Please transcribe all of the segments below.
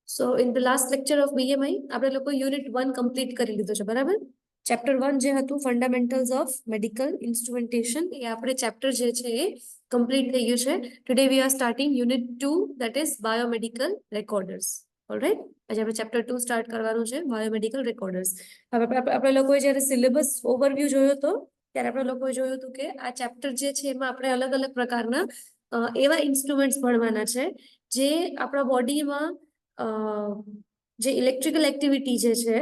So in the last lecture of BMI આપણે લોકો unit 1 complete કરી લીધો છે બરાબર. ચેપ્ટર 1 જે હતું ફંડામેન્ટલ્સ ઓફ મેડિકલ ઇન્સ્ટ્રુમેન્ટેશન એ આપણે ચેપ્ટર જે છે એ કમ્પ્લીટ થઈ ગયું છે. Today we are starting unit 2 that is biomedical recorders. Alright, આજે આપણે ચેપ્ટર 2 સ્ટાર્ટ કરવાનું છે, બાયોમેડિકલ રેકોર્ડર્સ. હવે આપણે લોકોએ જ્યારે સિલેબસ ઓવરવ્યુ જોયો હતો ત્યારે આપણે લોકોએ જોયું હતું કે આ ચેપ્ટર જે છે એમાં આપણે અલગ અલગ પ્રકારના એવા ઇન્સ્ટ્રુમેન્ટ્સ ભણવાના છે જે આપણા બોડીમાં જે ઇલેક્ટ્રિકલ એક્ટિવિટી જે છે,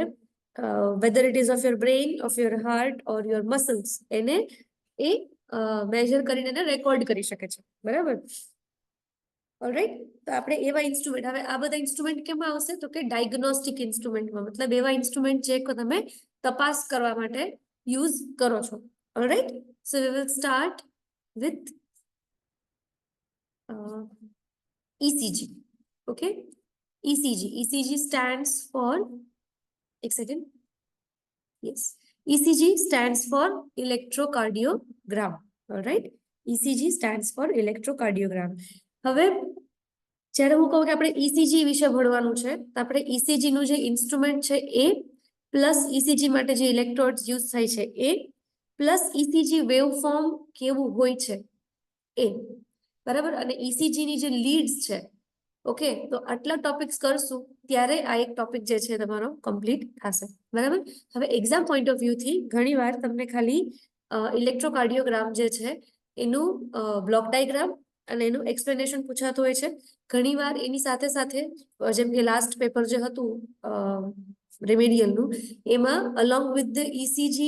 whether it is of your brain, of your heart or your muscles, એને એ મેજર કરીને એને રેકોર્ડ કરી શકે છે બરાબર. ઓલરાઈટ, તો આપણે એવા ઇન્સ્ટ્રુમેન્ટ, હવે આ બધા ઇન્સ્ટ્રુમેન્ટ કેમાં આવશે તો કે ડાયગ્નોસ્ટિક ઇન્સ્ટ્રુમેન્ટમાં, મતલબ એવા ઇન્સ્ટ્રુમેન્ટ જે તમે તપાસ કરવા માટે યુઝ કરો છો. Alright, so we will start with ECG. Okay, ECG. ECG stands for, एक second. Yes, ECG stands for electrocardiogram. All right, ECG stands for electrocardiogram. હવે જ્યારે હું કહું કે આપણે ECG વિશે ભણવાનું છે તો આપણે ECG નું જે ઇન્સ્ટ્રુમેન્ટ છે એ પ્લસ ECG માટે જે ઇલેક્ટ્રોડ્સ યુઝ થાય છે એ પ્લસ ECG વેવફોર્મ કેવું હોય છે એ બરાબર, અને ECG ની જે લીડ્સ છે. ઓકે, તો આટલા ટોપિક્સ કરશું ત્યારે આ એક ટોપિક જે છે તમારો કમ્પ્લીટ થશે બરાબર. હવે એક્ઝામ પોઈન્ટ ઓફ વ્યૂ થી ઘણી વાર તમને ખાલી ઇલેક્ટ્રોકાર્ડિયોગ્રામ જે છે એનું બ્લોક ડાયાગ્રામ અને એનું એક્સપ્લેનેશન પૂછાતું હોય છે. ઘણી વાર એની સાથે સાથે જેમ કે લાસ્ટ પેપર જે હતું રેમેડિયલનું, એમાં along with the ECG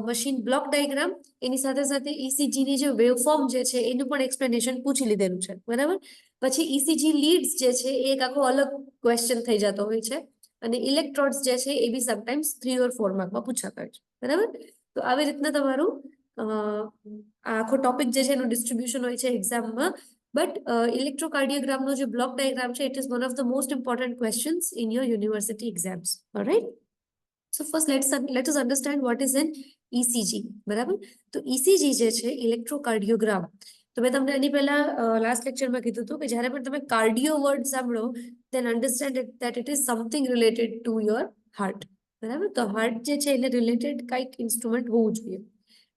machine block diagram એની સાથે સાથે ECG ની જે વેવફોર્મ જે છે એનું પણ એક્સપ્લેનેશન પૂછી લીધેલું છે બરાબર. પછી ECG લીડ્સ જે છે એ એક આખો અલગ ક્વેશ્ચન થઈ જતો હોય છે, અને ઇલેક્ટ્રોડ્સ જે છે એ બી સમટાઈમ્સ 3 or 4 માર્કમાં પૂછાતા હોય છે બરાબર. તો આવી રીતના તમારું આખો ટોપિક જે છે એનું ડિસ્ટ્રીબ્યુશન હોય છે એક્ઝામમાં. બટ ઇલેક્ટ્રોકાર્ડિયોગ્રામનો જે બ્લોક ડાયાગ્રામ છે it is one of the most important questions in your university exams. Alright, so first let us understand what is an ECG બરાબર. તો ECG જે છે ઇલેક્ટ્રોકાર્ડિયોગ્રામ, તો મેં તમને એની પહેલા લાસ્ટ લેક્ચરમાં કીધું હતું કે જ્યારે પણ તમે કાર્ડિયો વર્ડ સાંભળો then understand that it is something related to your heart બરાબર. તો હાર્ટ જે છે એને રિલેટેડ કંઈક ઇન્સ્ટ્રુમેન્ટ હોવું જોઈએ.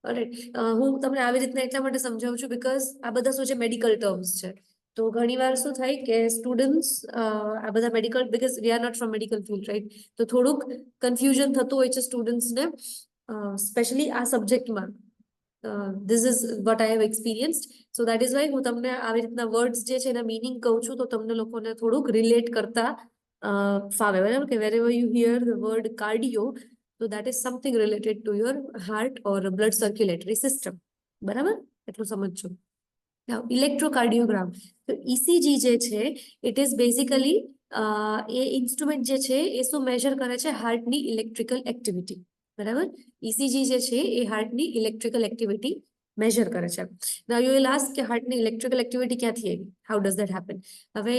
ઓલરાઈટ, હું તમને આવી રીતના એટલા માટે સમજાવું છું બીકોઝ આ બધા શું છે મેડિકલ ટર્મ્સ છે. તો ઘણીવાર શું થાય કે સ્ટુડન્ટ્સ આ બધા medical, because we are not from medical field right, તો થોડુંક કન્ફ્યુઝન થતું હોય છે સ્ટુડન્ટ્સને સ્પેશિયલી આ સબ્જેક્ટમાં. This is what I have experienced, so that is why હું તમને આવી રીતના વર્ડ્સ જે છે એના મીનિંગ કહું છું તો તમને લોકોને થોડુંક રિલેટ કરતા ફાવે બરાબર. કે wherever you hear the word cardio, so that is something related to your heart or blood circulatory system બરાબર, એટલું સમજજો. Now electrocardiogram, તો ECG જે છે it is basically A instrument જે છે એ શું મેજર કરે છે હાર્ટની ઇલેક્ટ્રિકલ એક્ટિવિટી બરાબર. ECG જે છે એ હાર્ટની ઇલેક્ટ્રિકલ એક્ટિવિટી મેજર કરે છે. નાઉ યુ વિલ આસ્ક કે હાર્ટની ઇલેક્ટ્રિકલ એક્ટિવિટી ક્યાંથી આવી, હાઉ ડઝ ધેટ હેપન. હવે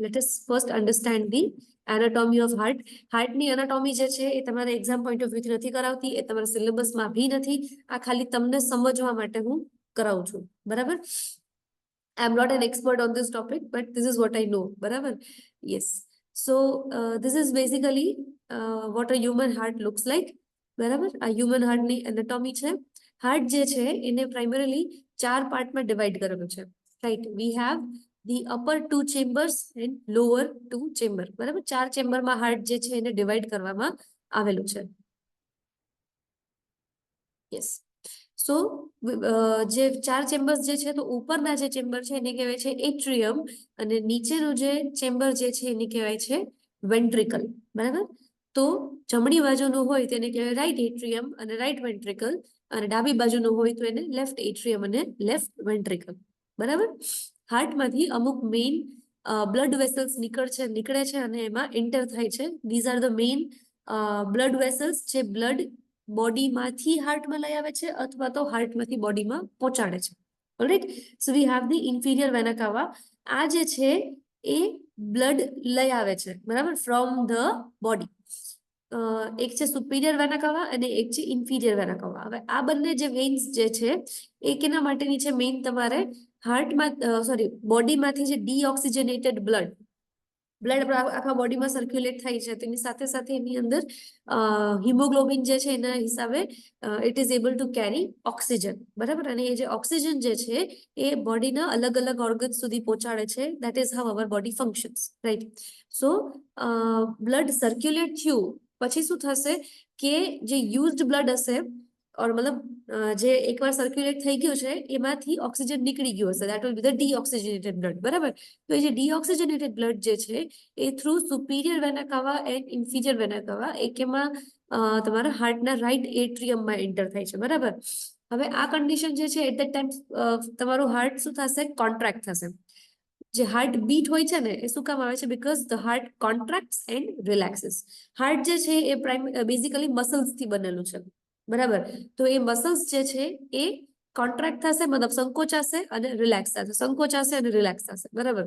let us first understand the anatomy of heart. હાર્ટની એનાટોમી જે છે એ તમારે એક્ઝામ પોઈન્ટ ઓફ વ્યૂથી નથી કરાવતી, એ તમારા સિલેબસમાં બી નથી. આ ખાલી તમને સમજવા માટે હું કરાવું છું બરાબર. I am not an expert on this topic, but this is what I know બરાબર. Yes, so this is basically what a human heart looks like બરાબર. આ હ્યુમન હાર્ટની એનાટોમી છે. હાર્ટ જે છે એને પ્રાઇમરીલી 4 પાર્ટમાં ડિવાઈડ કરેલું છે right. V have the upper 2 chambers and lower 2 chamber બરાબર. 4 ચેમ્બરમાં હાર્ટ જે છે એને ડિવાઈડ કરવામાં આવેલું છે. યસ, સો જે 4 ચેમ્બર્સ જે છે તો ઉપરના જે ચેમ્બર છે એને કહેવાય છે એટ્રિયમ, અને નીચેનું જે ચેમ્બર જે છે એને કહેવાય છે વેન્ટ્રિકલ બરાબર. તો જમણી બાજુનું હોય તેને કહેવાય રાઈટ એટ્રિયમ અને રાઈટ વેન્ટ્રિકલ, અને ડાબી બાજુનું હોય તો એને લેફ્ટ એટ્રિયમ અને લેફ્ટ વેન્ટ્રિકલ બરાબર. હાર્ટમાંથી અમુક મેઇન બ્લડ વેસલ્સ નીકળે છે અને એમાં એન્ટર થાય છે. These are the main blood vessels જે બ્લડ બોડીમાંથી હાર્ટમાં લઈ આવે છે અથવા તો હાર્ટમાંથી બોડીમાં પહોંચાડે છે. Alright, so we have the inferior vena cava. આ જે છે એ બ્લડ લઈ આવે છે બરાબર ફ્રોમ ધ બોડી. એક છે સુપિરિયર વેના કાવા અને એક છે ઇન્ફિરિયર વેના કાવા. હવે આ બંને જે વેન્સ જે છે એ કેના માટેની છે, મેઇન તમારે હાર્ટમાં બોડીમાંથી જે ડીઓક્સિજનેટેડ બ્લડ બ્લડ આખા બોડીમાં સર્ક્યુલેટ થાય છે, તેની સાથે સાથે એની અંદર હિમોગ્લોબિન જે છે એના હિસાબે it is able to carry oxygen, બરાબર. અને એ જે ઓક્સિજન જે છે એ બોડીના અલગ અલગ ઓર્ગન સુધી પહોંચાડે છે. That is how hour body functions, right. So blood circulate થયું પછી શું થશે કે જે યુઝડ બ્લડ હશે ઓર મતલબ જે એકવાર સર્ક્યુલેટ થઈ ગયું છે એમાંથી ઓક્સિજન નીકળી ગયું હશે, that will be the deoxygenated blood, બરાબર. તો એ જે ડીઓક્સિજનેટેડ બ્લડ જે છે એ through superior vena cava and inferior vena cava એમાં તમારા હાર્ટના રાઈટ એટ્રિયમમાં એન્ટર થાય છે, બરાબર. હવે આ કન્ડિશન જે છે એટ ધ ટાઈમ તમારું હાર્ટ શું થશે, કોન્ટ્રાક્ટ થશે. જે હાર્ટ બીટ હોય છે ને એ શું કામ આવે છે, because the heart contracts and relaxes. Heart જે છે એ બેઝિકલી મસલ્સથી બનેલું છે, બરાબર. તો એ મસલ્સ જે છે એ કોન્ટ્રાક્ટ થશે, મતલબ સંકોચાશે અને રિલેક્સ થશે, સંકોચાશે અને રિલેક્સ થશે, બરાબર.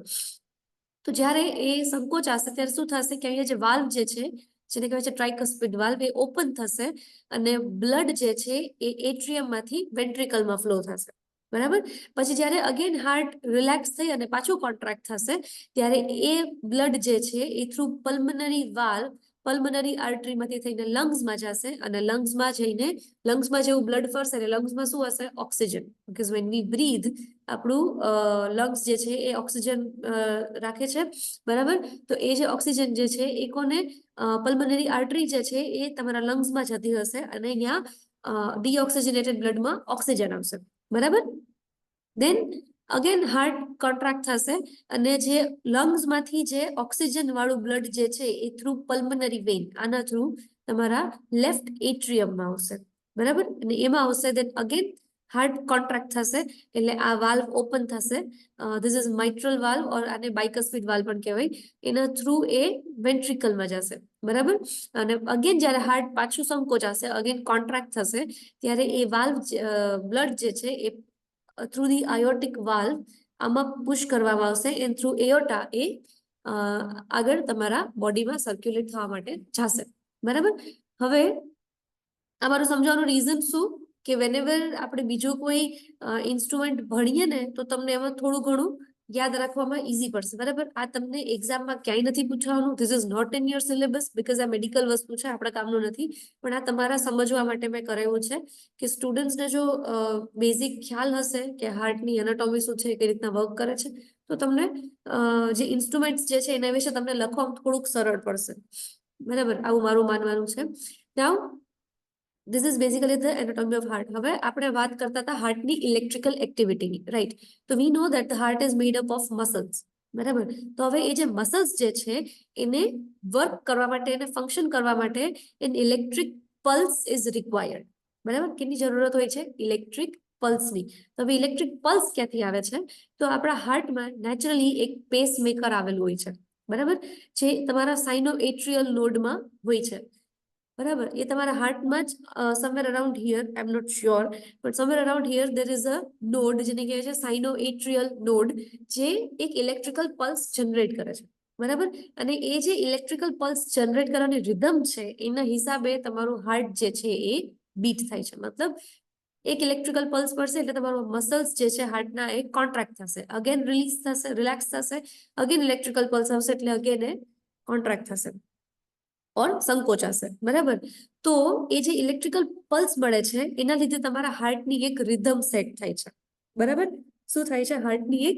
તો જ્યારે એ સંકોચાશે ત્યારે શું થશે કે અહીંયા જે વાલ્વ જે છે જેને કહેવાય છે ટ્રાઇકસ્પિડ વાલ્વ એ ઓપન થશે અને બ્લડ જે છે એ એટ્રિયમમાંથી વેન્ટ્રિકલમાં ફ્લો થશે, બરાબર. પછી જ્યારે અગેન હાર્ટ રિલેક્સ થઈ અને પાછું કોન્ટ્રાક્ટ થશે ત્યારે એ બ્લડ જે છે એ થ્રુ પલ્મનરી વાલ્વ પલ્મનરી આર્ટરીમાંથી થઈને લંગ્સમાં જશે અને લંગ્સમાં જઈને લંગ્સમાં જેવું બ્લડ ફરશે અને લંગ્સમાં શું હશે, oxygen. Because when we breathe આપણું લંગ્સ જે છે એ ઓક્સિજન રાખે છે, બરાબર. તો એ જે ઓક્સિજન જે છે એ કોને પલ્મનરી આર્ટરી જે છે એ તમારા લંગ્સમાં જતી હશે અને ત્યાં ડીઓક્સિજનેટેડ બ્લડમાં ઓક્સિજન આવશે, બરાબર. દેન અગેન હાર્ટ કોન્ટ્રાક્ટ થશે અને જે લંગ્સમાંથી જે ઓક્સિજન વાળું બ્લડ જે છે એ થ્રુ પલ્મનરી વેઇન આના થ્રુ તમારા લેફ્ટ એટ્રિયમમાં આવશે, બરાબર. અને એમાં આવશે દેન અગેન હાર્ટ કોન્ટ્રાક્ટ થશે એટલે આ વાલ્વ ઓપન થશે. ધીસ ઇઝ માઇટ્રલ વાલ્વ ઓર આને બાયકસ્પિડ વાલ્વ પણ કહેવાય. એના થ્રુ એ વેન્ટ્રિકલમાં જશે, બરાબર. અને અગેન જ્યારે હાર્ટ પાછું સંકોચાશે, અગેન કોન્ટ્રાક્ટ થશે ત્યારે એ વાલ્વ બ્લડ જે છે એ થ્રુ ધી આયોટિક વાલ્વ આમાં પુશ કરવામાં આવશે એન્ડ થ્રુ એઓટા એ આગળ તમારા બોડીમાં સર્ક્યુલેટ થવા માટે જશે, બરાબર. હવે અમારું સમજાવવાનું રીઝન શું કે વેનેવર આપણે બીજું કોઈ ઇન્સ્ટ્રુમેન્ટ ભણીએ ને તો તમને એમાં થોડું ઘણું યાદ રાખવામાં ઈઝી પડશે, બરાબર. આ તમને એક્ઝામમાં ક્યાંય નથી પૂછવાનું. This is not in your syllabus because આ મેડિકલ વસ્તુ છે, આપણા કામનું નથી. પણ આ તમારા સમજવા માટે મેં કરાવ્યું છે કે સ્ટુડન્ટ્સને જો બેઝિક ખ્યાલ હશે કે હાર્ટની એનાટોમી શું છે, કઈ રીતના વર્ક કરે છે, તો તમને જે ઇન્સ્ટ્રુમેન્ટ્સ જે છે એના વિશે તમને લખવામાં થોડુંક સરળ પડશે, બરાબર. આવું મારું માનવાનું છે. નાઉ This is basically the anatomy of heart. હવે આપણે વાત કરતા હતા હાર્ટની ઇલેક્ટ્રિકલ એક્ટિવિટીની, રાઈટ. તો we know that the heart is made up of muscles, બરાબર. તો હવે એ જે મસલ્સ જે છે એને વર્ક કરવા માટે, એને ફંક્શન કરવા માટે an electric pulse is required, બરાબર. કેની જરૂરત હોય છે, ઇલેક્ટ્રિક પલ્સની. તો હવે ઇલેક્ટ્રિક પલ્સ ક્યાંથી આવે છે, તો આપણા હાર્ટમાં નેચરલી એક પેસ મેકર આવેલું હોય છે, બરાબર, જે તમારા સાઇનો એટ્રિયલ નોડમાં હોય છે, બરાબર. એ તમારા હાર્ટમાં જ somewhere around here, I am not sure, but somewhere around here there is a node જેને કહેવાય છે સાઇનો એટ્રિયલ નોડ, જે એક ઇલેક્ટ્રિકલ પલ્સ જનરેટ કરે છે, બરાબર. અને એ જે ઇલેક્ટ્રિકલ પલ્સ જનરેટ કરવાની રિધમ છે એના હિસાબે તમારું હાર્ટ જે છે એ બીટ થાય છે. મતલબ એક ઇલેક્ટ્રિકલ પલ્સ પડશે એટલે તમારું મસલ્સ જે છે હાર્ટના એ કોન્ટ્રાક્ટ થશે, અગેન રિલીઝ થશે, રિલેક્સ થશે, અગેન ઇલેક્ટ્રિકલ પલ્સ આવશે એટલે અગેન એ કોન્ટ્રાક્ટ થશે ઓર સંકોચાશે, બરાબર. તો એ જે ઇલેક્ટ્રિકલ પલ્સ મળે છે એના લીધે તમારા હાર્ટની એક રિધમ સેટ થાય છે, બરાબર. શું થાય છે, હાર્ટની એક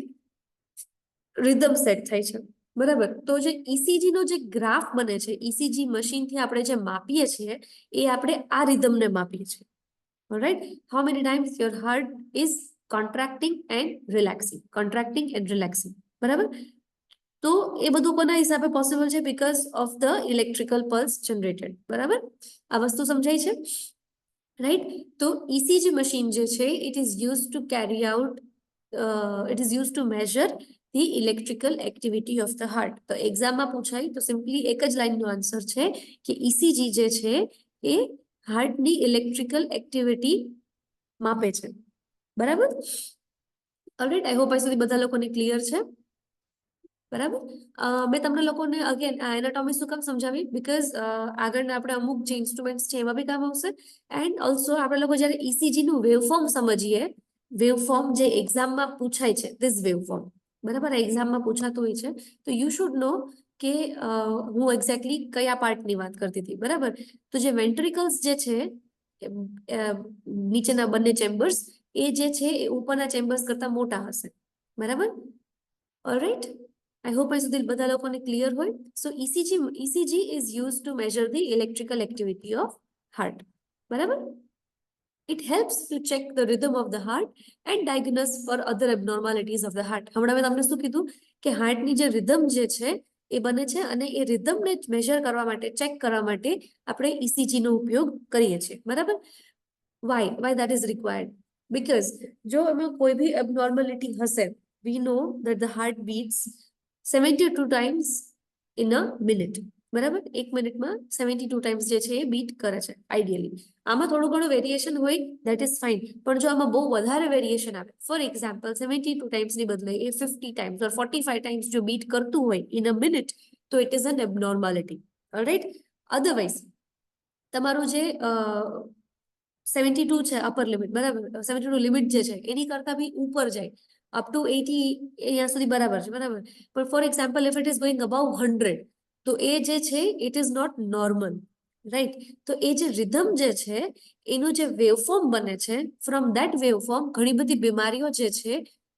રિધમ સેટ થાય છે, બરાબર. તો જે ઈસીજી નો જે ગ્રાફ બને છે, ઈસીજી મશીનથી આપણે જે માપીએ છીએ એ આપણે આ રિધમને માપીએ છીએ, alright. How many times your heart is contracting and relaxing, contracting and relaxing, બરાબર. તો એ બધું કોના હિસાબે પોસિબલ છે, because of the electrical pulse generated, બરાબર. આ વસ્તુ સમજાય છે, રાઈટ. તો ઈસીજી મશીન જે છે it is use to carry out it is use to major the electrical activity of the heart. તો એક્ઝામમાં પૂછાય તો સિમ્પલી એક જ લાઈનનો આન્સર છે કે ઈસીજી જે છે એ હાર્ટની ઇલેક્ટ્રિકલ એક્ટિવિટી માપે છે, બરાબર. ઓલરાઈટ, આઈ હોપ આ સુધી બધા લોકોને ક્લિયર છે, બરાબર. મેં તમને લોકોને અગેન આ એનાટોમી શું કામ સમજાવી, બીકોઝ આગળના આપણે અમુક જે ઇન્સ્ટ્રુમેન્ટ્સ છે એમાં બી કામ આવશે. એન્ડ ઓલ્સો આપણે લોકો જ્યારે ઈસીજી નું વેવફોર્મ સમજીએ, વેવફોર્મ જે એક્ઝામમાં પૂછાય છે, ધીસ વેવફોર્મ, બરાબર, એક્ઝામમાં પૂછાતું હોય છે, તો યુ શુડ નો કે હું એક્ઝેક્ટલી કયા પાર્ટની વાત કરતી હતી. બરાબર, તો જે વેન્ટ્રિકલ્સ જે છે નીચેના બંને ચેમ્બર્સ, એ જે છે એ ઉપરના ચેમ્બર્સ કરતા મોટા હશે. બરાબર, ઓલરાઈટ, આઈ હોપ અહીં સુધી બધા લોકોને ક્લિયર હોય. સો ECG is use to major the electrical activity of heart. બરાબર, it helps to check the rhythm of the heart and diagnose for other abnormalities of the heart. હમણાં મેં તમને શું કીધું કે હાર્ટની જે રિધમ જે છે એ બને છે, અને એ રિધમને મેજર કરવા માટે, ચેક કરવા માટે આપણે ECG નો ઉપયોગ કરીએ છીએ. બરાબર, why that is required? Because જો એમાં કોઈ બી abnormality હશે, we know that the heart beats 72 times in a minute. બરાબર, એક મિનિટમાં 72 ટાઈમ્સ જે છે એ બીટ કરે છે આઈડિયલી. આમાં થોડું ઘણું વેરિએશન હોય, ધેટ ઇઝ ફાઇન. પણ જો આમાં બહુ વધારે વેરિએશન આવે, ફોર એક્ઝામ્પલ 72 ટાઈમ્સની બદલે એ 50 ટાઈમ્સ ઓર 45 ટાઈમ્સ જો બીટ કરતું હોય ઇન અ મિનિટ, તો it is an abnormality. Alright, otherwise તમારું જે 72 છે અપર લિમિટ, બરાબર, 72 લિમિટ જે છે એની કરતા બી ઉપર જાય અપ ટુ 80, અહીંયા સુધી બરાબર છે. બરાબર, પણ for example if it is going about 100, તો એ જે છે it is not normal. Right, તો એ જે રિધમ જે છે એનું જે વેવફોર્મ બને છે, ફ્રોમ ધેટ વેવફોર્મ ઘણી બધી બીમારીઓ જે છે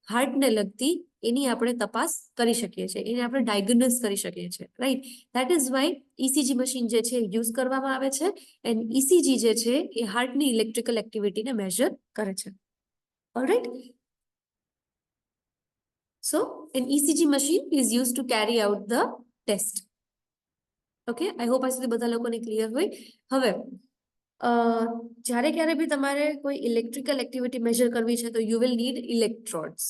હાર્ટને લગતી, એની આપણે તપાસ કરી શકીએ છીએ, એને આપણે ડાયગ્નોસ કરી શકીએ છીએ. Right, that is why ECG machine જે છે યુઝ કરવામાં આવે છે. એન્ડ ECG જે છે એ હાર્ટની ઇલેક્ટ્રિકલ એક્ટિવિટીને મેજર કરે છે. Alright, so an ECG machine is used to carry out the test. Okay, I hope આ સુધી બધા લોકોને ક્લિયર હોય. હવે જ્યારે ક્યારે બી તમારે કોઈ ઇલેક્ટ્રિકલ એક્ટિવિટી મેજર કરવી છે, તો you will need electrodes.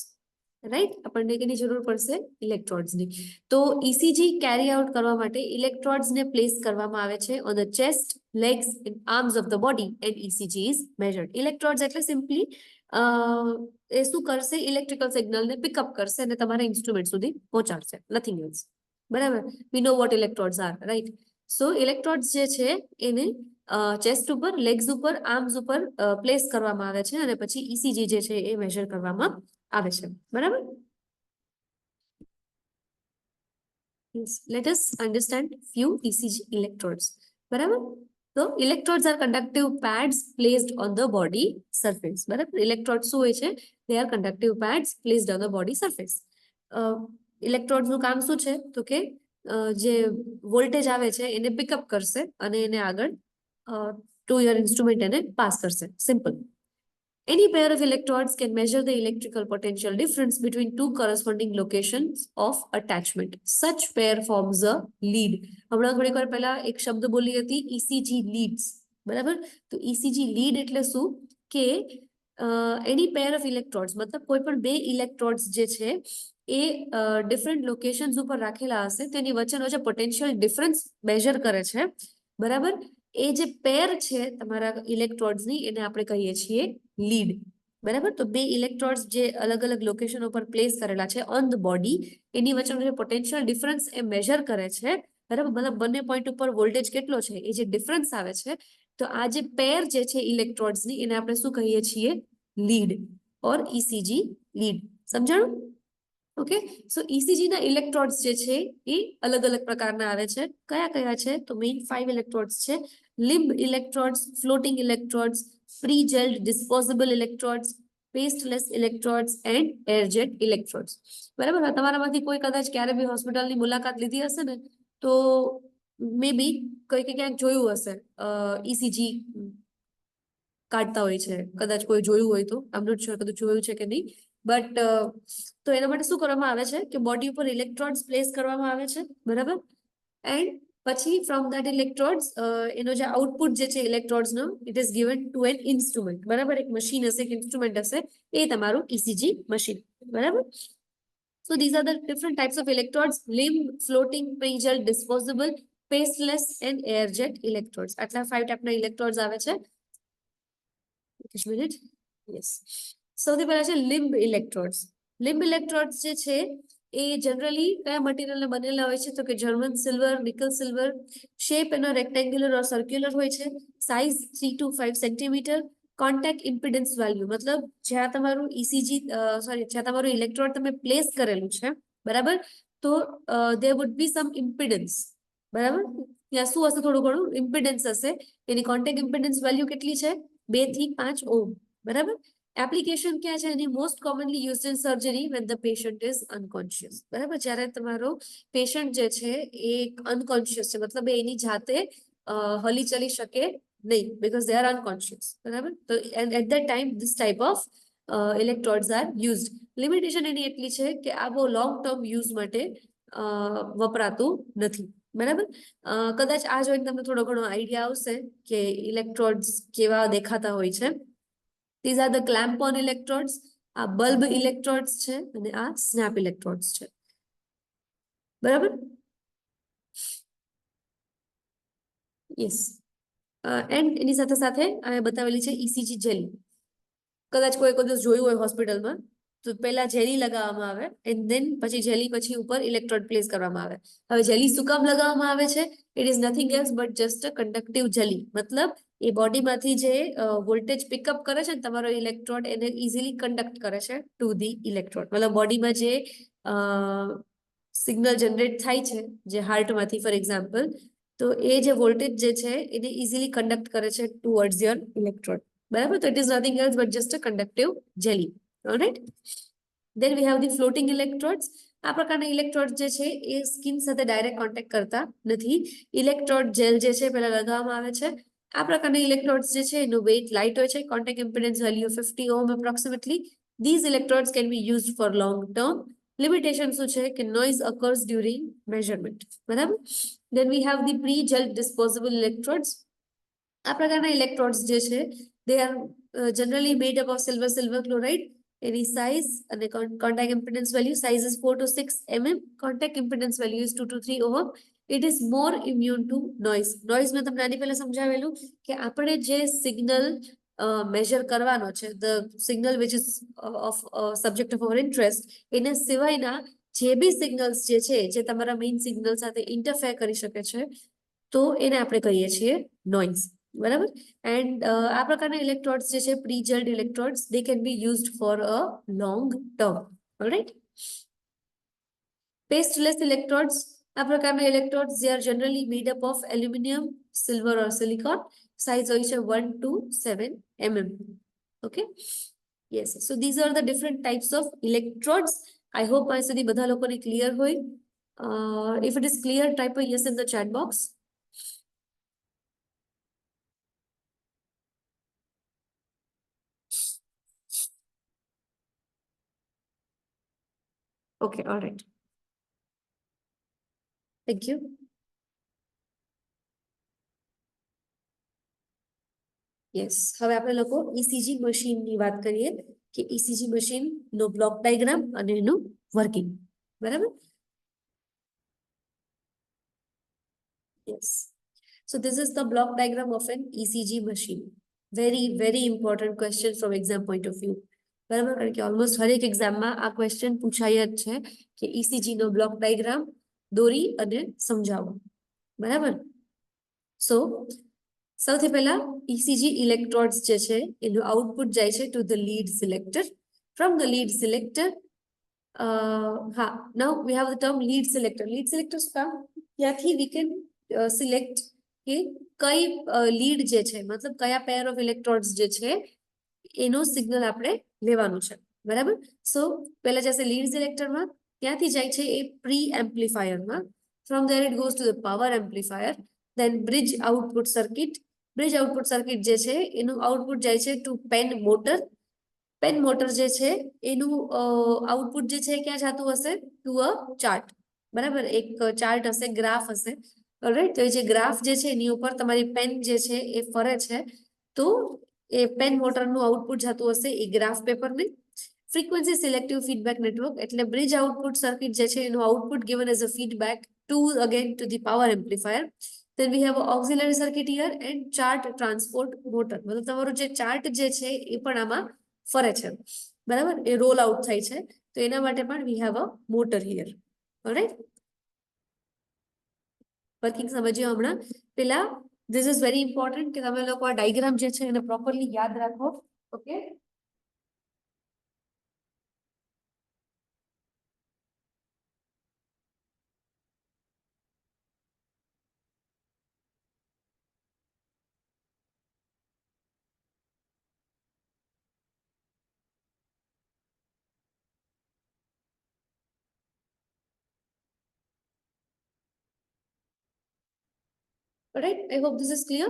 Right, આપણને એની જરૂર પડશે ઇલેક્ટ્રોડ્સની. તો ECG કેરી આઉટ કરવા માટે ઇલેક્ટ્રોડ્સને પ્લેસ કરવામાં આવે છે on the chest, legs and arms of the body, and ECG is measured. Electrodes એટલે સિમ્પલી એ શું કરશે, ઇલેક્ટ્રિકલ સિગ્નલને પિકઅપ કરશે અને તમારા ઇન્સ્ટ્રુમેન્ટ સુધી પહોંચાડશે, નથિંગ એલ્સ. બરાબર, we know what electrodes are. Right, so electrodes જે છે એને ચેસ્ટ ઉપર, લેગ્સ ઉપર, આર્મ્સ ઉપર પ્લેસ કરવામાં આવે છે, અને પછી ECG જે છે એ મેજર કરવામાં આવે છે. બરાબર, let us understand few ECG electrodes. બરાબર, તો electrodes are conductive pads placed on the body surface. બરાબર, ઇલેક્ટ્રોડ શું હોય છે? they are conductive pads placed on the body surface. Electrodes નું કામ શું છે? તો કે જે વોલ્ટેજ આવે છે એને પિકઅપ કરશે અને એને આગળ ટુ યોર ઇન્સ્ટ્રુમેન્ટ એને પાસ કરશે. Simple. Any pair of electrodes can measure the electrical potential difference between two corresponding locations of attachment. Such pair forms a lead. હમણાં થોડીક વાર પહેલા એક શબ્દ બોલી હતી ECG leads. બરાબર, તો ECG lead એટલે શું કે એની પેર ઓફ ઇલેક્ટ્રોડ્સ, મતલબ કોઈ પણ બે ઇલેક્ટ્રોડ્સ જે છે એ ડિફરન્ટ લોકેશન્સ ઉપર રાખેલા હશે, તેની વચ્ચેનો જે પોટેન્શિયલ ડિફરન્સ મેજર કરે છે. બરાબર, એ જે પેર છે તમારા ઇલેક્ટ્રોડ્સની, એને આપણે કહીએ છીએ લીડ. બરાબર, તો બે ઇલેક્ટ્રોડ્સ જે અલગ અલગ લોકેશન ઉપર પ્લેસ કરેલા છે ઓન ધ બોડી, એની વચ્ચેનો જે પોટેન્શિયલ ડિફરન્સ એ મેજર કરે છે. બરાબર, મતલબ બંને પોઈન્ટ ઉપર વોલ્ટેજ કેટલો છે એ જે ડિફરન્સ આવે છે, તો આ જે પેર જે છે ઇલેક્ટ્રોડ્સની, એને આપણે શું કહીએ છીએ? લીડ ઓર ECG લીડ. સમજાણું? ઓકે, સો ECG ના ઇલેક્ટ્રોડ્સ જે છે એ અલગ અલગ પ્રકારના આવે છે. કયા કયા છે? તો મેઇન 5 ઇલેક્ટ્રોડ્સ છે. લિમ્બ electrodes, floating electrodes, pre-gelled disposable electrodes, pasteless electrodes and air-jet electrodes. બરાબર, તમારામાંથી કોઈ કદાચ ક્યારે બી હોસ્પિટલની મુલાકાત લીધી હશે ને, તો મે બી કોઈ ક્યાંક જોયું હશે ECG કાઢતા હોય છે, કદાચ કોઈ જોયું હોય તો. આઈ એમ નોટ શ્યોર કદાચ જોયું છે કે નહીં, બટ તો એના માટે શું કરવામાં આવે છે કે બોડી ઉપર ઇલેક્ટ્રોડ્સ પ્લેસ કરવામાં આવે છે. બરાબર, એન્ડ પછી ફ્રોમ ધેટ ઇલેક્ટ્રોડ્સ એનો જે આઉટપુટ જે છે ઇલેક્ટ્રોડ્સનો, it is given to an instrument. બરાબર, એક મશીન હશે, એક ઇન્સ્ટ્રુમેન્ટ હશે, એ તમારું ECG મશીન. બરાબર, so these are the different types of electrodes: limb, floating, pre-gelled, disposable, pasteless and air jet electrodes. આટલા 5 ટાઈપના ઇલેક્ટ્રોડ્સ આવે છે. એક મિનિટ. યસ, સૌથી પહેલા છે લિમ્બ ઇલેક્ટ્રોડ્સ. લિમ્બ ઇલેક્ટ્રોડ્સ જે છે એ જનરલી કયા મટીરિયલને બનેલા હોય છે? તો કે German silver, nickel silver. Shape એનો રેક્ટેન્ગ્યુલર ઓર સર્ક્યુલર હોય છે. Size 3 to 5 centimetre. Contact impedance value, મતલબ જ્યાં તમારું ઇસીજી જ્યાં તમારું ઇલેક્ટ્રોડ તમે પ્લેસ કરેલું છે, બરાબર, તો there would be some impedance, બરાબર, ત્યાં શું હશે, થોડું ઘણું ઇમ્પિડન્સ હશે. એની કોન્ટેક્ટ ઇમ્પિડન્સ વેલ્યુ કેટલી છે? 2 થી 5 ઓહ્મ, બરાબર. એપ્લિકેશન ક્યાં છે એની? Most commonly used in surgery when the patient is unconscious, બરાબર, જ્યારે તમારો પેશન્ટ જે છે એ અનકોન્શિયસ છે, મતલબ એની જાતે હલી ચલી શકે નહીં, બીકોઝ દે આર અનકોન્શિયસ, બરાબર. તો at that time this type of electrodes are used. Limitation એની એટલી છે કે આ બહુ લોંગ ટર્મ યુઝ માટે વપરાતું નથી, બરાબર. કદાચ આ જોઈને તમને થોડો ઘણો આઈડિયા આવશે કે ઇલેક્ટ્રોડ્સ કેવા દેખાતા હોય છે. These are the clamp-on electrodes, આ બલ્બ ઇલેક્ટ્રોડ્સ છે અને આ સ્નેપ ઇલેક્ટ્રોડ્સ છે, બરાબર. યસ, એન્ડ એની સાથે સાથે આ બતાવેલી છે ઇસીજી જેલી. કદાચ કોઈ દિવસ જોયું હોય હોસ્પિટલમાં, તો પહેલા જેલી લગાવવામાં આવે એન્ડ ધેન પછી જેલી પછી ઉપર ઇલેક્ટ્રોડ પ્લેસ કરવામાં આવે. હવે જેલી શું કામ લગાવવામાં આવે છે? It is nothing else but just a conductive jelly, મતલબ એ બોડીમાંથી જે વોલ્ટેજ પિકઅપ કરે છે ને તમારો ઇલેક્ટ્રોડ, એને ઇઝીલી કન્ડક્ટ કરે છે ટુ ધી ઇલેક્ટ્રોડ. મતલબ બોડીમાં જે સિગ્નલ જનરેટ થાય છે, જે હાર્ટમાંથી ફોર એક્ઝામ્પલ, તો એ જે વોલ્ટેજ જે છે એને ઇઝીલી કન્ડક્ટ કરે છે ટુવર્ડ્સ યોર ઇલેક્ટ્રોડ, બરાબર. તો it is nothing else but just a conductive jelly. Alright, then we have the floating electrodes. આ પ્રકારના ઇલેક્ટ્રોડ જે છે એ સ્કિન સાથે ડાયરેક્ટ કોન્ટેક્ટ કરતા નથી. ઇલેક્ટ્રોડ જેલ જે છે પહેલા લગાવવામાં આવે છે. આ પ્રકારના ઇલેક્ટ્રોડ્સ જે છે એનું વેઇટ લાઇટ હોય છે, contact impedance value 50 ohm approximately. These electrodes can be used for long term. Limitation શું છે કે noise occurs during measurement, બરાબર. Then we have the pre-gel disposable electrodes. આ પ્રકારના ઇલેક્ટ્રોડ્સ જે છે they are generally made up of silver chloride. Any size and the contact impedance value, size is 4 to 6 mm, contact impedance value is 2 to 3 ohm. It is more immune to noise. Noise મેં તમને આની પહેલા સમજાવેલું કે આપણે જે signal major કરવાનો છે, the signal which is of subject of our interest, એને સિવાયના જે બી સિગ્નલ્સ જે છે જે તમારા મેઇન સિગ્નલ સાથે ઇન્ટરફેર કરી શકે છે, તો એને આપણે કહીએ છીએ નોઇઝ, બરાબર. એન્ડ આ પ્રકારના ઇલેક્ટ્રોડ્સ જે છે pre-gelled electrodes, they can be used for a long term. Alright, pasteless electrodes. આ પ્રકારના ઇલેક્ટ્રોડ્સ જે are generally made up of aluminium, silver or silicon. Size હોય છે 1 to 7 mm. Okay, yes. So these are the different types of electrodes. I hope આ સુધી બધા લોકોને clear હોય. If it is clear, type a yes in the chat box. Okay, all right. Thank you. Yes, હવે આપણે લોકો ECG મશીનની વાત કરીએ કે ઇસીજી મશીનનો બ્લોક ડાયાગ્રામ અને એનું વર્કિંગ, બરાબર. Yes, so this is the block diagram of an ECG machine. Very important question from exam point of view, બરાબર. કારણ કે ઓલમોસ્ટ હરેક એક્ઝામમાં આ ક્વેશ્ચન પૂછાય જ છે કે ઇસીજી નો બ્લોક ડાયાગ્રામ દોરી અને સમજાવો, બરાબર. સો સૌથી પહેલા ઇસીજી ઇલેક્ટ્રોડ્સ જે છે એનું આઉટપુટ જાય છે to the lead selector. From the lead selector, હા, now we have the term lead selector. Lead selector શું કામ? ત્યાંથી વી કેન સિલેક્ટ કે કઈ લીડ જે છે, મતલબ કયા પેર ઓફ ઇલેક્ટ્રોડ્સ જે છે એનું સિગ્નલ આપણે લેવાનું છે, બરાબર. સો પહેલા જશે લીડ સિલેક્ટરમાં, ત્યાંથી જાય છે એ પ્રી એમ્પ્લીફાયરમાં. From there it goes to the power amplifier, then bridge output circuit. Bridge output circuit જે છે એનું આઉટપુટ જાય છે to pen motor. Pen motor જે છે એનું આઉટપુટ જે છે ક્યાં જતું હશે? ટુ અ ચાર્ટ, બરાબર. એક ચાર્ટ હશે, ગ્રાફ હશે, ઓલરાઈટ. તો એ જે ગ્રાફ જે છે એની ઉપર તમારી પેન જે છે એ ફરે છે, તો એ પેન મોટરનું આઉટપુટ જતું હશે એ ગ્રાફ પેપરને. ફ્રીક્વન્સી સિલેક્ટિવ ફીડબેક નેટવર્ક, એટલે બ્રિજ આઉટપુટ સર્કિટ જે છે એનું output given as a feedback to again to the power amplifier. Then we have auxiliary circuit here and chart transport motor. મતલબ તમારું જે ચાર્ટ જે છે એ પણ આમાં ફરે છે, બરાબર, એ રોલ આઉટ થાય છે, તો એના માટે પણ we have a motor here. Alright, working સમજ્યો હમણાં. પેલા This is very important કે તમે લોકો આ ડાયાગ્રામ જે છે એને પ્રોપરલી યાદ રાખો. Okay, right? I hope this is clear.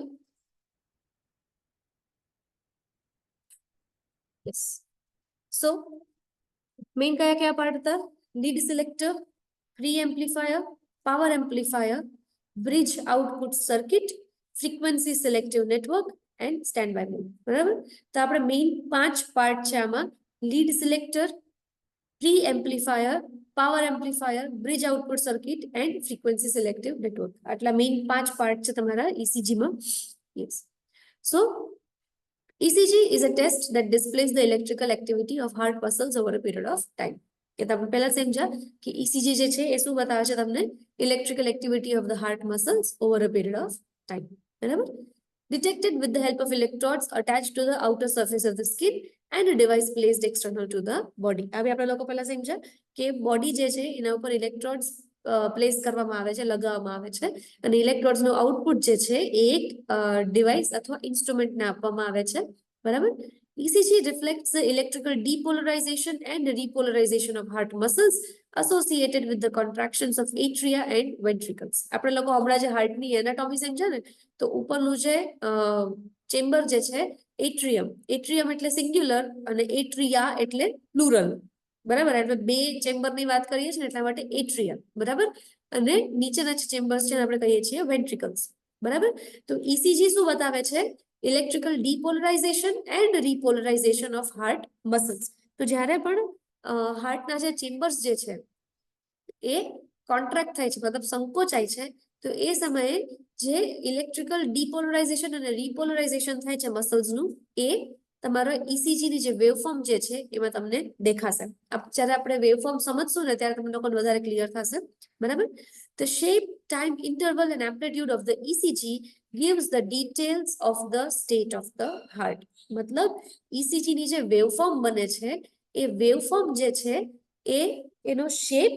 Yes. So main kya part था? Lead selector, pre-amplifier, power amplifier, bridge output circuit, frequency selective network and standby mode. બરાબર? તો આપણે main 5 part છે આમાં. Lead selector, pre-amplifier, power amplifier, bridge output circuit and frequency selective network. આટલા main 5 part છે તમારા ECG માં. Yes. So ECG is a test that displays the electrical activity of heart muscles over a period of time. કે તમે પહેલા સમજ્યા કે ECG જે છે એ શું બતાવે છે તમને? Electrical activity of the heart muscles over a period of time. બરાબર? Detected with the help of electrodes attached to the outer surface of the skin and a device placed external to the body. હવે આપણે લોકો પહેલા સમજ્યા કે body જે છે એના ઉપર ઇલેક્ટ્રોડ્સ પ્લેસ કરવામાં આવે છે, લગાવવામાં આવે છે અને ઇલેક્ટ્રોડ્સ નો આઉટપુટ જે છે એ એક ડિવાઇસ અથવા ઇન્સ્ટ્રુમેન્ટ ને આપવામાં આવે છે. બરાબર? ECG reflects the electrical depolarization and repolarization of heart muscles associated with the contractions of atria and ventricles. આપણે લોકો હમણાં જે હાર્ટની એનાટોમી સમજ્યા ને, તો ઉપરનું જે ચેમ્બર જે છે એટ્રિયમ, એટ્રિયમ એટલે સિંગ્યુલર અને એટ્રિયા એટલે પ્લુરલ. બરાબર? એટલે બે ચેમ્બરની વાત કરીએ છીએ એટલા માટે એટ્રિયમ. બરાબર? અને નીચેના જે ચેમ્બર્સ છે આપણે કહીએ છીએ વેન્ટ્રિકલ્સ. બરાબર? તો ECG શું બતાવે છે? Electrical depolarization and repolarization of heart muscles. તો જ્યારે પણ હાર્ટના જે ચેમ્બર્સ જે છે એ કોન્ટ્રાક્ટ થાય છે, મતલબ સંકોચાય છે, તો એ સમયે જે ઇલેક્ટ્રિકલ ડીપોલરાઇઝેશન અને રીપોલરાઇઝેશન થાય છે મસલ્સનું, એ તમારો ECG ની જે વેવફોર્મ જે છે એમાં તમને દેખાશે. જ્યારે આપણે વેવફોર્મ સમજશું ને ત્યારે તમને લોકોને વધારે ક્લિયર થશે. બરાબર? The shape, time interval and amplitude of the ECG gives the details of the state of the heart. મતલબ ECG ની જે વેવફોર્મ બને છે એ વેવફોર્મ જે છે એ એનો શેપ,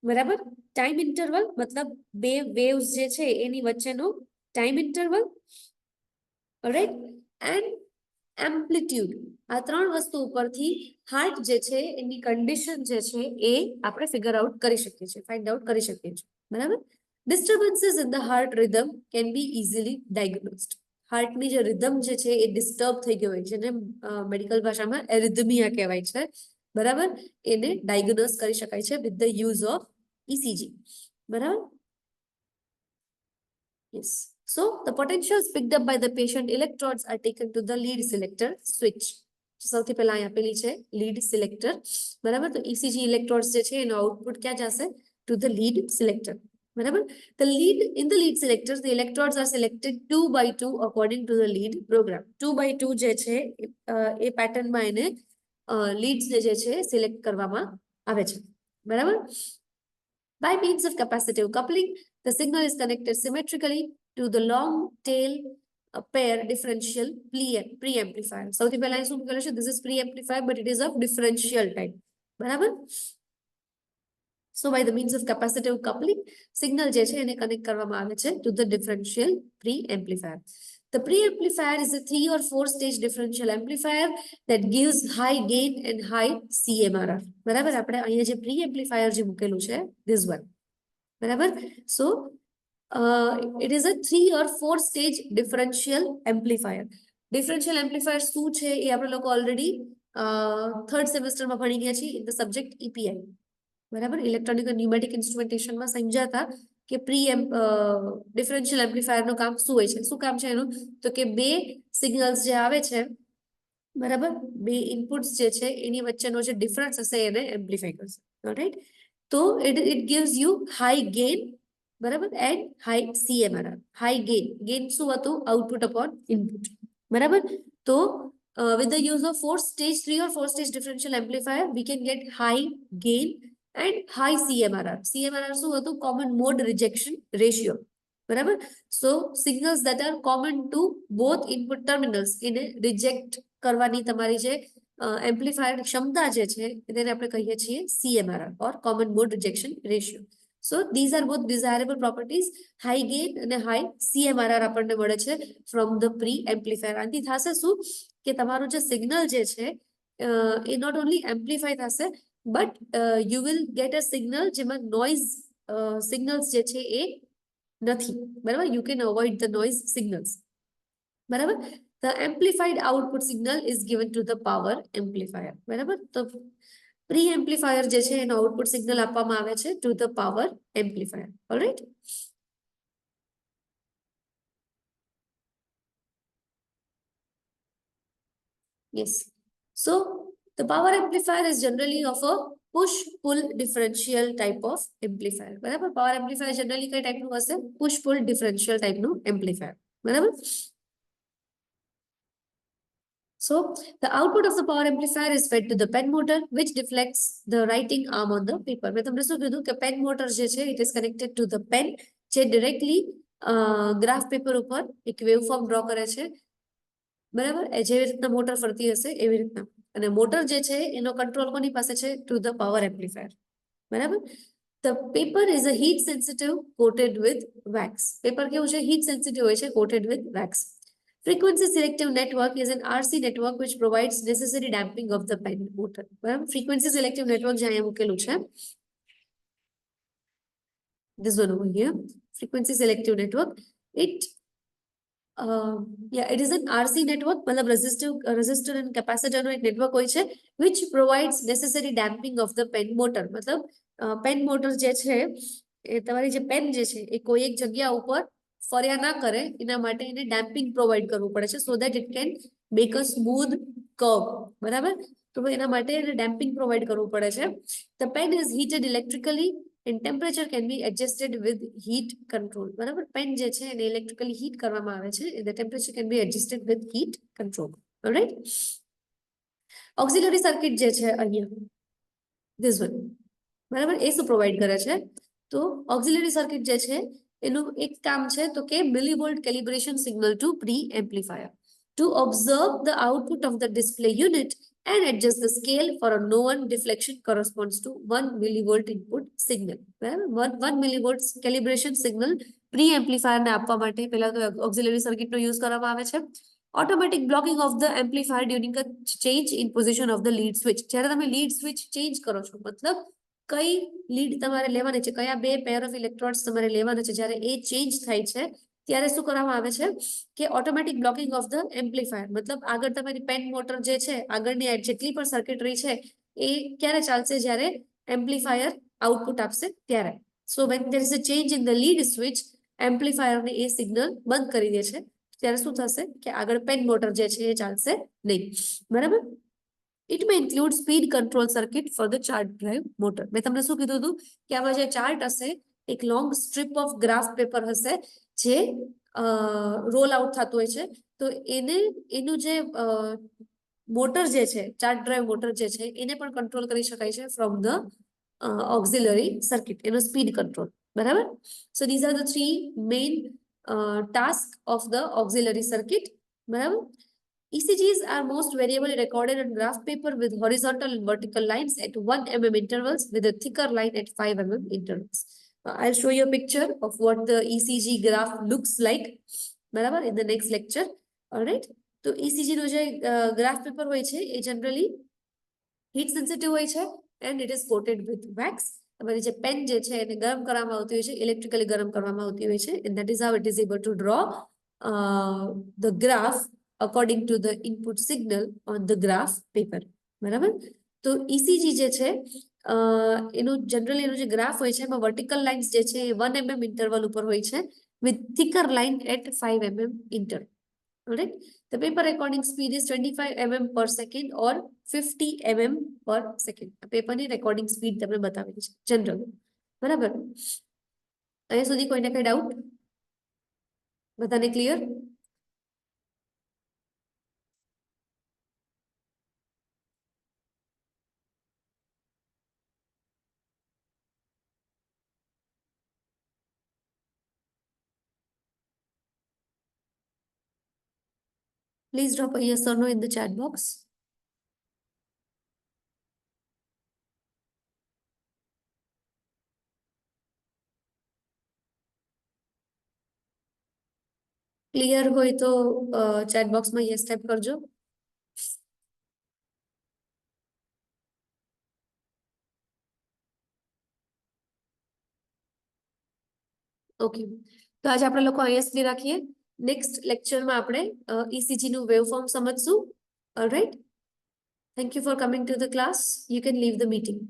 બરાબર, ટાઈમ ઇન્ટરવલ મતલબ બે વેવ્સ જે છે એની વચ્ચેનો time interval, right, and amplitude, આ ત્રણ વસ્તુ ઉપરથી હાર્ટ જે છે એની કન્ડિશન જે છે એ આપણે ફિગર આઉટ કરી શકીએ છીએ, ફાઇન્ડ આઉટ કરી શકીએ છીએ. બરાબર? Disturbances in the heart rhythm can be easily diagnosed. હાર્ટની જે રિધમ જે છે એ ડિસ્ટર્બ થઈ ગયો હોય છે, જેને મેડિકલ ભાષામાં એરિધમિયા કહેવાય છે. બરાબર? એને ડાયગ્નોઝ કરી શકાય છે with the use of ECG. બરાબર? Yes. So the potentials picked up by the patient electrodes are taken to the lead selector switch. સૌથી પહેલા અહીં આપેલી છે lead selector. બરાબર? તો ECG electrodes જે છે એનો આઉટપુટ ક્યાં જશે? To the lead selector. બરાબર? The lead in the lead selectors, the electrodes are selected 2 by 2 according to the lead program. 2 by 2 જે છે એ પેટર્નમાં એને leads ને જે છે સિલેક્ટ કરવામાં આવે છે. બરાબર? By means of capacitive coupling, the signal is connected symmetrically to the long tail pair differential pre-amplifier. સૌથી પહેલા શું કરેલું છે? This is pre-amplifier, but it is of differential type. બરાબર? So by the means of capacitive coupling, signal જે છે એને connect કરવામાં આવે છે to the differential pre-amplifier. The pre-amplifier is a 3 or 4 stage differential amplifier that gives high gain and high CMRR. બરાબર? આપણે અહીંયા જે pre-amplifier જે મૂકેલું છે, this one. બરાબર? So it is a 3 or 4 stage differential amplifier. Differential amplifier શું છે એ આપણે લોકો ઓલરેડી થર્ડ સેમેસ્ટરમાં ભણી ગયા છીએ in the subject EPI. બરાબર? ઇલેક્ટ્રોનિક અને ન્યુમેટિક ઇન્સ્ટ્રુમેન્ટેશનમાં સમજ્યા હતા કે ડિફરન્શિયલ એમ્પ્લીફાયરનું કામ શું હોય છે. શું કામ છે એનું? તો કે બે સિગ્નલ્સ જે આવે છે, બરાબર, બે ઇનપુટ્સ જે છે એની વચ્ચેનો જે ડિફરન્સ હશે એને એમ્પ્લીફાય કરશે. રાઈટ? તો it gives you high gain, બરાબર, and high CMRR. High gain શું હતું? Output upon input. બરાબર? તો with the use of 3 or 4 stage differential amplifier, we can get high gain and high CMRR. CMRR શું હતું? Common mode rejection ratio. બરાબર. So signals that are common to both input terminals એને reject કરવાની તમારી જે amplifier ક્ષમતા જે છે તેને આપણે કહીએ છીએ CMRR or common mode rejection ratio. So these R both desirable properties. High gain અને હાઈ CMRR આપણને મળે છે ફ્રોમ ધ પ્રી એમ્પ્લીફાયર. આનાથી થશે શું કે તમારું જે સિગ્નલ જે છે એ નોટ ઓનલી એમ્પ્લીફાય થશે but you will get a signal જેમાં નોઇઝ સિગ્નલ્સ જે છે એ નથી. બરાબર. You can avoid the noise signals. બરાબર. The amplified output signal is given to the power amplifier. બરાબર. તો પ્રી એમ્પ્લીફાયર જે છે એનો આઉટપુટ સિગ્નલ આપવામાં આવે છે to the power amplifier. Alright. Yes. So the power amplifier is generally of a push-pull differential type of amplifier. બરાબર. Power amplifier generally કઈ ટાઈપનું હશે? પુશ-પુલ ડિફરન્શિયલ ટાઈપનું એમ્પ્લીફાયર. બરાબર. So the output of the power amplifier is fed to the pen motor, which deflects the writing arm on the paper. મેં તમને શું કીધું કે પેન મોટર જે છે it is connected to the pen જે directly ગ્રાફ પેપર ઉપર એક વેવફોર્મ ડ્રો કરે છે. બરાબર. જેવી રીતના મોટર ફરતી હશે એવી રીતના. અને મોટર જે છે એનો કંટ્રોલ કોની પાસે છે? To the power amplifier. બરાબર. The paper is a heat sensitive coated with wax. Paper કેવું છે? હીટ સેન્સિટિવ હોય છે, coated with wax. Frequency selective network is an RC network which provides necessary damping of the pen motor. બરાબર. Frequency selective network જે અહીંયા મૂકેલું છે. This one over here. Frequency selective network. It is an RC network, મતલબ resistor and capacitor નો એક network હોય છે which provides necessary damping of the pen motor. મતલબ પેન મોટર જે છે એ તમારી જે પેન જે છે એ કોઈ એક જગ્યા ઉપર ફર્યા ના કરે એના માટે એને ડેમ્પિંગ પ્રોવાઈડ કરવું પડે છે so that it can make a smooth curve. બરાબર. તો એના માટે એને ડેમ્પિંગ પ્રોવાઈડ કરવું પડે છે. The pen is heated electrically and temperature can be adjusted with heat control. બરાબર. પેન જે છે એને ઇલેક્ટ્રિકલી હીટ કરવામાં આવે છે and the temperature can be adjusted with heat control. Alright. Auxiliary circuit જે છે અહીંયા this one. બરાબર. એ શું પ્રોવાઈડ કરે છે? તો ઓક્સિલરી સર્કિટ જે છે એનું એક કામ છે તો કે millivolt calibration signal to pre amplifier to observe the output of the display unit and adjust the scale for a known deflection corresponds to 1 millivolt input signal. બરાબર. 1 millivolt calibration signal pre amplifier ને આપવા માટે પહેલા તો auxiliary circuit નો use કરવામાં આવે છે. Automatic blocking of the amplifier during a change in position of the lead switch. જ્યારે તમે લીડ સ્વિચ ચેન્જ કરો છો મતલબ કઈ લીડ તમારે લેવાની છે, કયા બે પેર ઓફ ઇલેક્ટ્રોડ્સ તમારે લેવાના છે, જ્યારે એ ચેન્જ થાય છે ત્યારે શું કરવામાં આવે છે કે automatic blocking of the amplifier. મતલબ આગળ તમારી પેન મોટર જે છે આગળની જેટલી પણ સર્કિટરી છે એ ક્યારે ચાલશે? જ્યારે એમ્પ્લીફાયર આઉટપુટ આપશે ત્યારે. So when there is a change in the lead switch એમ્પ્લીફાયરને એ સિગ્નલ બંધ કરી દે છે ત્યારે શું થશે કે આગળ પેન મોટર જે છે એ ચાલશે નહીં. બરાબર. It may include speed control circuit for the chart drive motor. મેં તમને શું કીધું હતું કે આમાં જે ચાર્ટ હશે એક long strip of graph paper હશે જે રોલ આઉટ થતું હોય છે તો એને એનું જે મોટર જે છે ચાર્ટ ડ્રાઈવ મોટર જે છે એને પણ કંટ્રોલ કરી શકાય છે ફ્રોમ ધ ઓક્સિલરી સર્કિટ, એનો સ્પીડ કંટ્રોલ. બરાબર. સો these are the three main task of the auxiliary circuit. બરાબર. ECGs are most variably recorded on graph paper with horizontal and vertical lines at 1 mm intervals with a thicker line at 5 mm intervals. I'll show you a picture of what the ECG graph looks like. બરાબર. In the next lecture. Alright. તો ECG નો જે graph paper હોય છે એ generally heat sensitive હોય છે and it is coated with wax. તમારી જે pen જે છે એને ગરમ કરવામાં આવતી હોય છે, ઇલેક્ટ્રિકલી ગરમ કરવામાં આવતી હોય છે and that is how it is able to draw the graph according to the input signal on the graph paper. બરાબર. તો ECG જે છે એનું જનરલી એનું જે ગ્રાફ હોય છે એમાં વર્ટિકલ લાઇન્સ જે છે એ 1 mm ઇન્ટરવલ ઉપર હોય છે with thicker line at 5 mm interval. Alright. The paper recording speed is 25 mm per second or 50 mm per second. પેપરની રેકોર્ડિંગ સ્પીડ તમને બતાવેલી છે જનરલી. બરાબર. અહીંયા સુધી કોઈને કઈ ડાઉટ? બધાને clear? Please drop a yes or no in the chat box. Clear હોય તો ચેટ બોક્સમાં યસ ટાઈપ કરજો. ઓકે, તો આજે આપણે લોકો અહીંયા સુધી રાખીએ. નેક્સ્ટ લેક્ચરમાં આપણે ECG નું વેવફોર્મ સમજશું. Alright, thank you for coming to the class. You can leave the meeting.